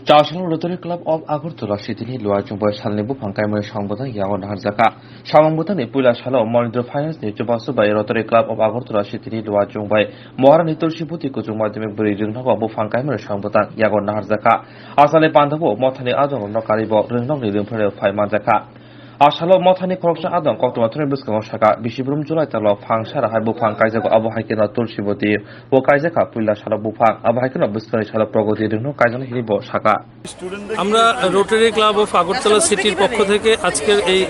চাওসাল rotary club of Agartala সিটিनि लुवाजोंबो सालनि बुफांखायमोन संबोधन यागन हारजाका सामंबोधननि पुला सालाव महेंद्र फाइनेंसनि जुबासुबाय रटारि क्लाब अफ আগরতলা सिटीनि लुवाजोंबाय महारानी तुलसीपुति कुजुं माध्यमिक बोरै रोंनांगौ बुफांखायमोन संबोधन यागन हारजाका आसाले बान्धाबो मथानि आदं नकारिबो रोंनांगौ रोंफोर फायमानजाका आसालाव मथानि खरकसा आदं कक्टमाथुनि बिस्काव साका बिसिब्रुम जुलाइ तालाव फांसारा हाय बुफां कायजाको आबहायकेना तुलसीपुति व कायजाका पुला सालाव बुफां आबहायकेना बिस्कानि सालाव प्रगति रोंनो कायजानो हिरिबो साका আমরা রোটারি ক্লাব অফ আগরতলা সিটির পক্ষ থেকে আজকের এই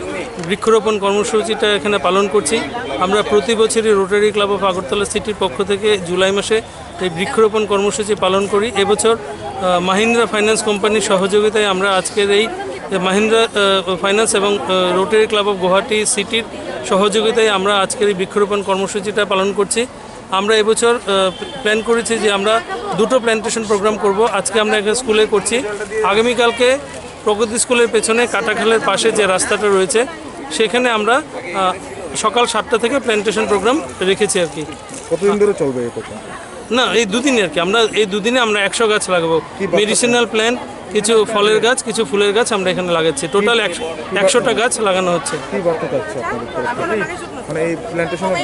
বৃক্ষরোপণ কর্মসূচিটা এখানে পালন করছি। আমরা প্রতি বছরই রোটারি ক্লাব অফ আগরতলা সিটির পক্ষ থেকে জুলাই মাসে এই বৃক্ষরোপণ কর্মসূচি পালন করি। এবছর মাহিন্দ্রা ফাইন্যান্স কোম্পানির সহযোগিতায় আমরা আজকের এই মাহিন্দ্রা ফাইন্যান্স এবং রোটারি ক্লাব অফ গুয়াহাটি সিটির সহযোগিতায় আমরা আজকের এই বৃক্ষরোপণ কর্মসূচিটা পালন করছি। আমরা এবছর প্ল্যান করেছি যে আমরা দুটো প্ল্যান্টেশন প্রোগ্রাম করব। আজকে আমরা একটা স্কুলে করছি, আগামীকালকে প্রগতি স্কুলের পেছনে কাটাখালের পাশে যে রাস্তাটা রয়েছে সেখানে আমরা সকাল 7টা থেকে প্ল্যান্টেশন প্রোগ্রাম রেখেছি আর কি। কতদিন ধরে চলবে এই প্রোগ্রাম? না, এই দুদিনে আর কি। আমরা এই দুদিনে আমরা 100 গাছ লাগাবো। মেডিসিনাল প্ল্যান্ট, কিছু ফলের গাছ, কিছু ফুলের গাছ আমরা এখানে লাগাচ্ছি। টোটাল 100টা গাছ লাগানো হচ্ছে। কি বার্তা চাচ্ছে আপনাদের? মানে এই প্ল্যান্টেশনের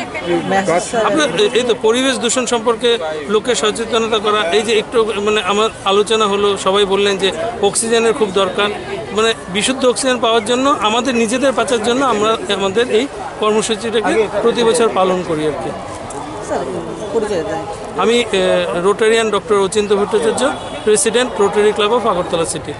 গাছ আপনার এই তো পরিবেশ দূষণ সম্পর্কে লোকের সচেতনতা করা। এই যে একটু মানে আমার আলোচনা হলো, সবাই বললেন যে অক্সিজেনের খুব দরকার, মানে বিশুদ্ধ অক্সিজেন পাওয়ার জন্য, আমাদের নিজেদের বাঁচার জন্য আমরা আমাদের এই কর্মসূচিটাকে প্রতি বছর পালন করি আর কি। আমি Rotarian doctor Achinta Bhattacharya, president Rotary club of Agartala city.